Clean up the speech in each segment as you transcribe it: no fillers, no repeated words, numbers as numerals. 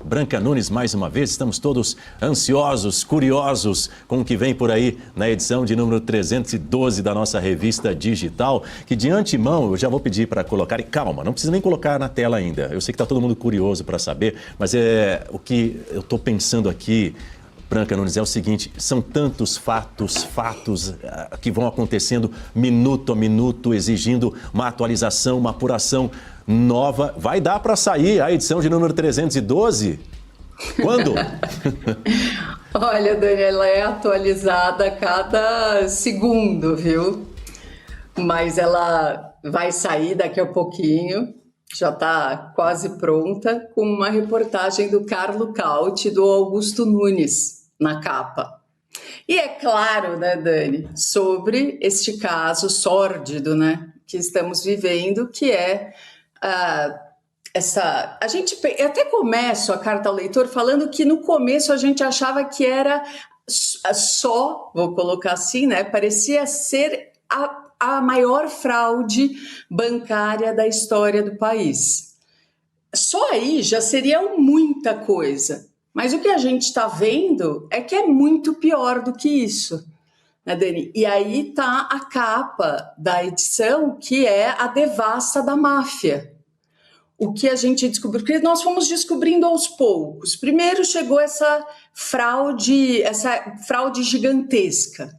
Branca Nunes mais uma vez. Estamos todos ansiosos, curiosos com o que vem por aí na edição de número 312 da nossa revista digital, que de antemão eu já vou pedir para colocar, e calma, não precisa nem colocar na tela ainda, eu sei que está todo mundo curioso para saber, mas o que eu estou pensando aqui, Branca Nunes, é o seguinte, são tantos fatos que vão acontecendo minuto a minuto, exigindo uma atualização, uma apuração nova. Vai dar para sair a edição de número 312? Quando? Olha, Dani, ela é atualizada a cada segundo, viu? Mas ela vai sair daqui a pouquinho, já está quase pronta, com uma reportagem do Carlo Cauti e do Augusto Nunes na capa. E é claro, né, Dani, sobre este caso sórdido, né, que estamos vivendo, que é essa... Eu até começo a carta ao leitor falando que no começo a gente achava que era só, vou colocar assim, né, parecia ser a maior fraude bancária da história do país. Só aí já seria muita coisa. Mas o que a gente está vendo é que é muito pior do que isso, né, Dani? E aí está a capa da edição, que é a devassa da máfia. O que a gente descobriu, porque nós fomos descobrindo aos poucos. Primeiro chegou essa fraude gigantesca.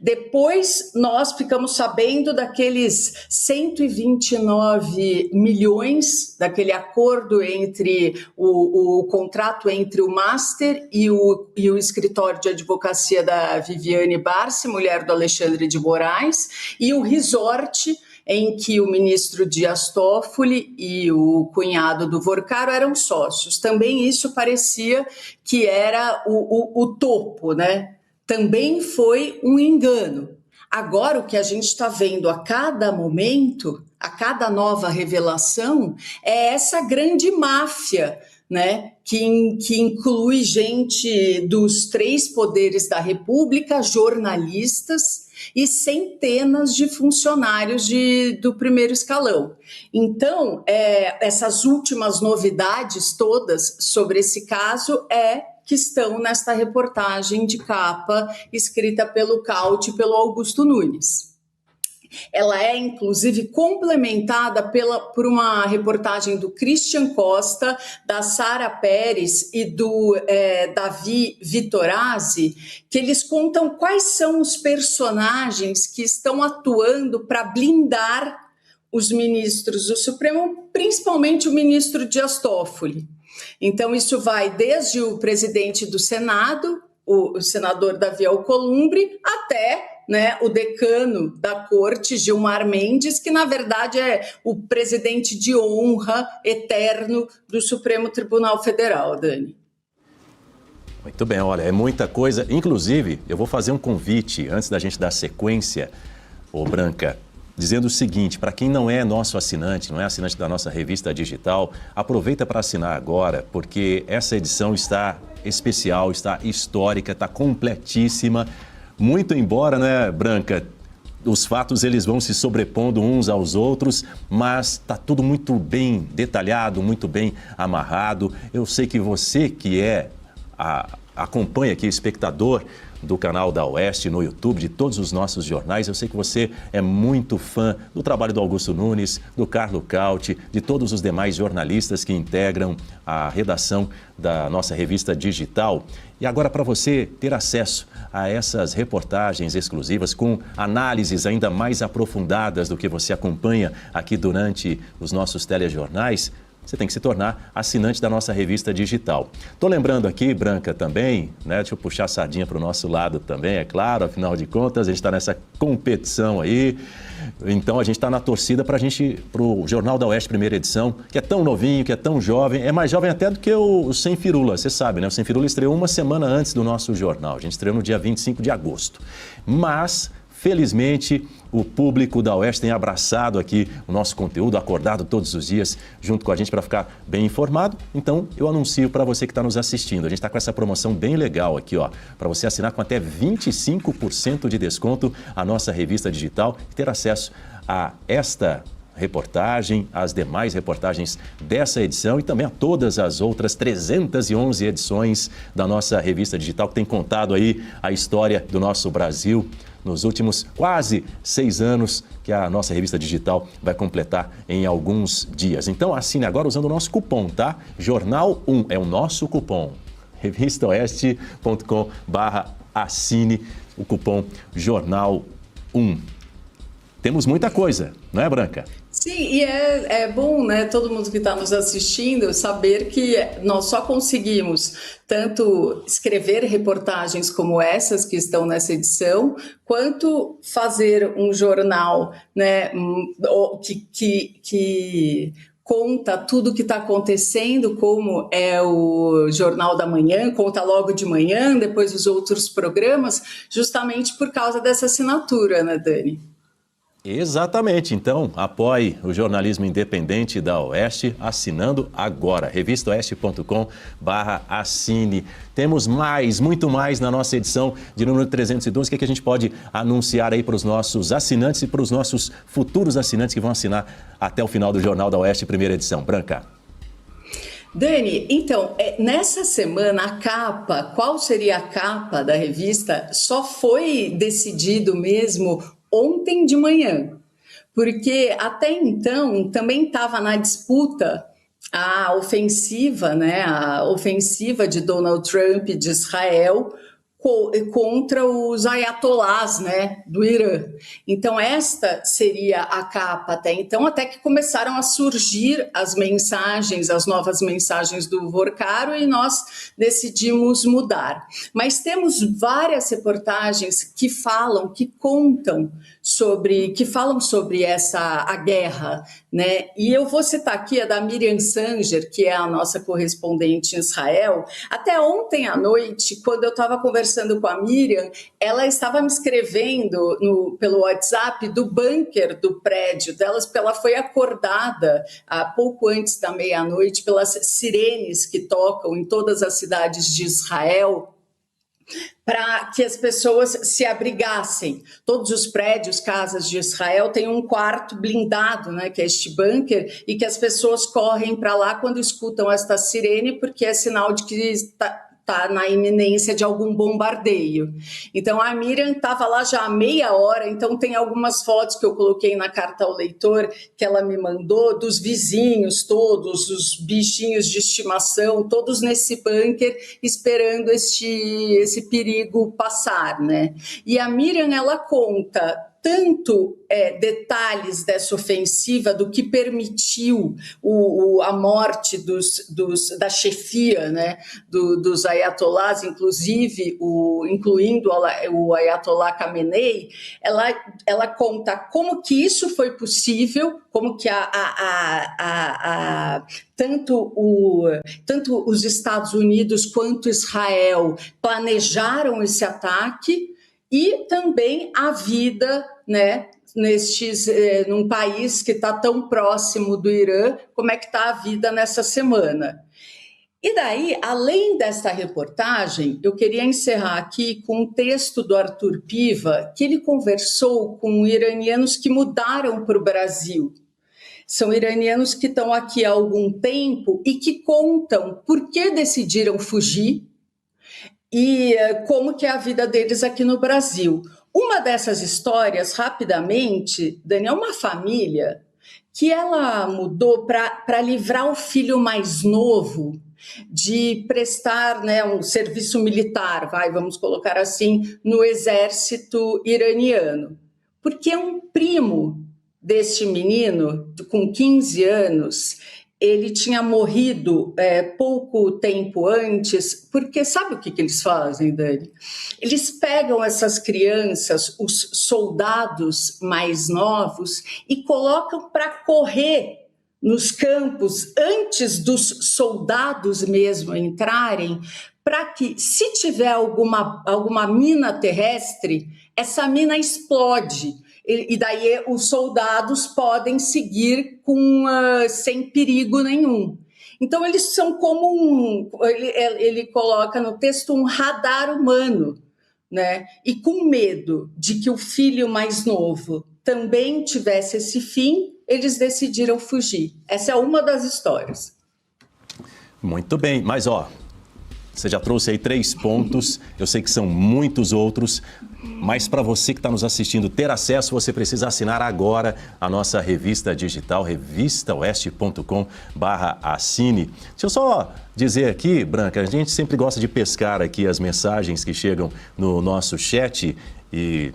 Depois nós ficamos sabendo daqueles 129 milhões, daquele acordo entre o contrato entre o Master e o escritório de advocacia da Viviane Barsi, mulher do Alexandre de Moraes, e o resort em que o ministro Dias Toffoli e o cunhado do Vorcaro eram sócios. Também isso parecia que era o topo, né? Também foi um engano. Agora, o que a gente está vendo a cada momento, a cada nova revelação, é essa grande máfia, né? Que inclui gente dos 3 poderes da República, jornalistas e centenas de funcionários do primeiro escalão. Então, essas últimas novidades todas sobre esse caso que estão nesta reportagem de capa escrita pelo Cauti e pelo Augusto Nunes. Ela é, inclusive, complementada por uma reportagem do Christian Costa, da Sara Pérez e do Davi Vitorazzi, que eles contam quais são os personagens que estão atuando para blindar os ministros do Supremo, principalmente o ministro Dias Toffoli. Então, isso vai desde o presidente do Senado, o senador Davi Alcolumbre, até, né, o decano da corte, Gilmar Mendes, que na verdade é o presidente de honra eterno do Supremo Tribunal Federal, Dani. Muito bem, olha, é muita coisa. Inclusive, eu vou fazer um convite, antes da gente dar sequência, Branca, dizendo o seguinte, para quem não é nosso assinante, não é assinante da nossa revista digital, aproveita para assinar agora, porque essa edição está especial, está histórica, está completíssima. Muito embora, né, Branca, os fatos eles vão se sobrepondo uns aos outros, mas está tudo muito bem detalhado, muito bem amarrado. Eu sei que você que acompanha aqui, espectador do canal da Oeste no YouTube, de todos os nossos jornais. Eu sei que você é muito fã do trabalho do Augusto Nunes, do Carlo Cauti, de todos os demais jornalistas que integram a redação da nossa revista digital. E agora, para você ter acesso a essas reportagens exclusivas com análises ainda mais aprofundadas do que você acompanha aqui durante os nossos telejornais, você tem que se tornar assinante da nossa revista digital. Estou lembrando aqui, Branca, também, né? Deixa eu puxar a sardinha para o nosso lado também, é claro, afinal de contas, a gente está nessa competição aí. Então, a gente está na torcida para o Jornal da Oeste, primeira edição, que é tão novinho, que é tão jovem, é mais jovem até do que o Sem Firula, você sabe, né? O Sem Firula estreou uma semana antes do nosso jornal, a gente estreou no dia 25 de agosto. Mas, felizmente, o público da Oeste tem abraçado aqui o nosso conteúdo, acordado todos os dias junto com a gente para ficar bem informado. Então, eu anuncio para você que está nos assistindo. A gente está com essa promoção bem legal aqui, ó, para você assinar com até 25% de desconto a nossa revista digital e ter acesso a esta reportagem, as demais reportagens dessa edição e também a todas as outras 311 edições da nossa revista digital, que tem contado aí a história do nosso Brasil nos últimos quase 6 anos, que a nossa revista digital vai completar em alguns dias. Então assine agora usando o nosso cupom, tá? Jornal 1 é o nosso cupom. revistaoeste.com/assine, o cupom Jornal 1. Temos muita coisa, não é, Branca? Sim, e é bom, né, todo mundo que está nos assistindo saber que nós só conseguimos tanto escrever reportagens como essas que estão nessa edição, quanto fazer um jornal, né, que conta tudo o que está acontecendo, como é o Jornal da Manhã, conta logo de manhã, depois os outros programas, justamente por causa dessa assinatura, né, Dani? Exatamente, então apoie o jornalismo independente da Oeste assinando agora, revistaoeste.com/assine. Temos muito mais na nossa edição de número 312, o que a gente pode anunciar aí para os nossos assinantes e para os nossos futuros assinantes que vão assinar até o final do Jornal da Oeste, primeira edição. Branca. Dani, então, nessa semana a capa, qual seria a capa da revista, só foi decidido mesmo ontem de manhã, porque até então também estava na disputa a ofensiva, né, a ofensiva de Donald Trump de Israel contra os ayatolás, né, do Irã. Então esta seria a capa até então, até que começaram a surgir as mensagens, as novas mensagens do Vorcaro, e nós decidimos mudar. Mas temos várias reportagens que falam, que falam sobre a guerra, né? E eu vou citar aqui a da Miriam Sanger, que é a nossa correspondente em Israel. Até ontem à noite, quando eu estava conversando com a Miriam, ela estava me escrevendo pelo WhatsApp do bunker do prédio delas, porque ela foi acordada há pouco antes da meia-noite pelas sirenes que tocam em todas as cidades de Israel, para que as pessoas se abrigassem. Todos os prédios, casas de Israel, têm um quarto blindado, né, que é este bunker, e que as pessoas correm para lá quando escutam esta sirene, porque é sinal de que está na iminência de algum bombardeio. Então a Miriam estava lá já há meia hora, então tem algumas fotos que eu coloquei na carta ao leitor que ela me mandou, dos vizinhos todos, os bichinhos de estimação, todos nesse bunker esperando esse perigo passar, né? E a Miriam, ela conta tanto detalhes dessa ofensiva, do que permitiu a morte da chefia, né, dos ayatolás, incluindo o ayatolá Khamenei. Ela conta como que isso foi possível, como que tanto os Estados Unidos quanto Israel planejaram esse ataque, e também a vida, né, num país que está tão próximo do Irã, como é que está a vida nessa semana. E daí, além desta reportagem, eu queria encerrar aqui com um texto do Arthur Piva, que ele conversou com iranianos que mudaram para o Brasil. São iranianos que estão aqui há algum tempo e que contam por que decidiram fugir, e como que é a vida deles aqui no Brasil. Uma dessas histórias, rapidamente, Dani, é uma família que ela mudou para livrar o filho mais novo de prestar, né, um serviço militar, vamos colocar assim, no exército iraniano. Porque um primo deste menino, com 15 anos, ele tinha morrido pouco tempo antes, porque sabe o que eles fazem, Dani? Eles pegam essas crianças, os soldados mais novos, e colocam para correr nos campos antes dos soldados mesmo entrarem, para que, se tiver alguma mina terrestre, essa mina explode. E daí os soldados podem seguir sem perigo nenhum. Então eles são como ele coloca no texto um radar humano, né? E com medo de que o filho mais novo também tivesse esse fim, eles decidiram fugir. Essa é uma das histórias. Muito bem, mas você já trouxe aí 3 pontos, eu sei que são muitos outros, mas para você que está nos assistindo ter acesso, você precisa assinar agora a nossa revista digital, revistaoeste.com/assine. Deixa eu só dizer aqui, Branca, a gente sempre gosta de pescar aqui as mensagens que chegam no nosso chat e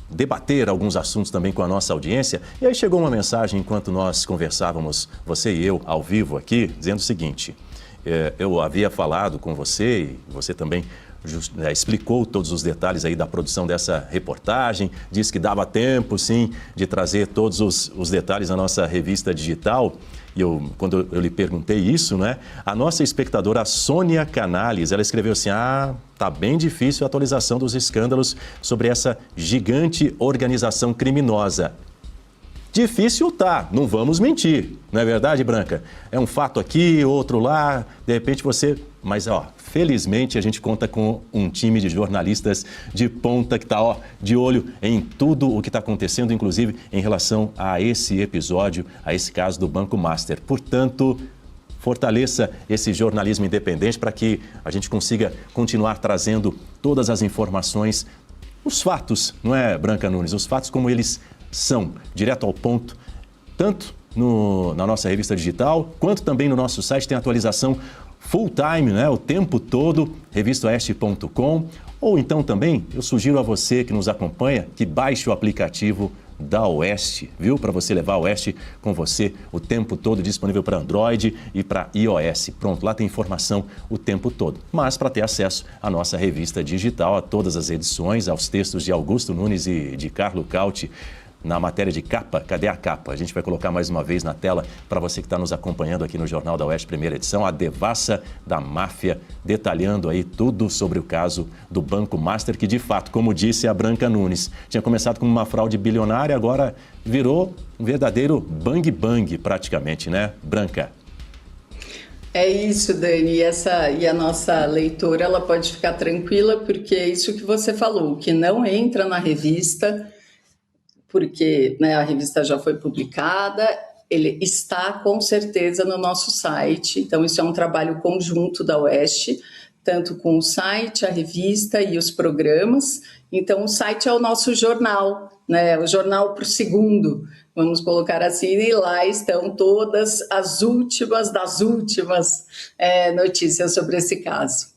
debater alguns assuntos também com a nossa audiência. E aí chegou uma mensagem enquanto nós conversávamos, você e eu, ao vivo aqui, dizendo o seguinte: eu havia falado com você e você também explicou todos os detalhes aí da produção dessa reportagem, disse que dava tempo, sim, de trazer todos os detalhes da nossa revista digital. E quando eu lhe perguntei isso, né, a nossa espectadora Sônia Canales, ela escreveu assim: tá bem difícil a atualização dos escândalos sobre essa gigante organização criminosa. Difícil tá, não vamos mentir, não é verdade, Branca? É um fato aqui, outro lá, de repente você... Mas, felizmente a gente conta com um time de jornalistas de ponta que está de olho em tudo o que está acontecendo, inclusive em relação a esse episódio, a esse caso do Banco Master. Portanto, fortaleça esse jornalismo independente para que a gente consiga continuar trazendo todas as informações, os fatos, não é, Branca Nunes? Os fatos como eles são, direto ao ponto, tanto na nossa revista digital, quanto também no nosso site. Tem atualização full time, né? O tempo todo, revistaoeste.com. Ou então também, eu sugiro a você que nos acompanha que baixe o aplicativo da Oeste, viu? Para você levar a Oeste com você o tempo todo, disponível para Android e para iOS. Pronto, lá tem informação o tempo todo. Mas para ter acesso à nossa revista digital, a todas as edições, aos textos de Augusto Nunes e de Carlo Cauti, na matéria de capa, cadê a capa? A gente vai colocar mais uma vez na tela para você que está nos acompanhando aqui no Jornal da Oeste, primeira edição, a devassa da máfia, detalhando aí tudo sobre o caso do Banco Master, que de fato, como disse a Branca Nunes, tinha começado como uma fraude bilionária, agora virou um verdadeiro bang-bang praticamente, né, Branca? É isso, Dani, e a nossa leitora, ela pode ficar tranquila, porque é isso que você falou, que não entra na revista, porque, né, a revista já foi publicada, ele está com certeza no nosso site, então isso é um trabalho conjunto da Oeste, tanto com o site, a revista e os programas. Então o site é o nosso jornal, né, o jornal para o segundo, vamos colocar assim, e lá estão todas as últimas das últimas notícias sobre esse caso.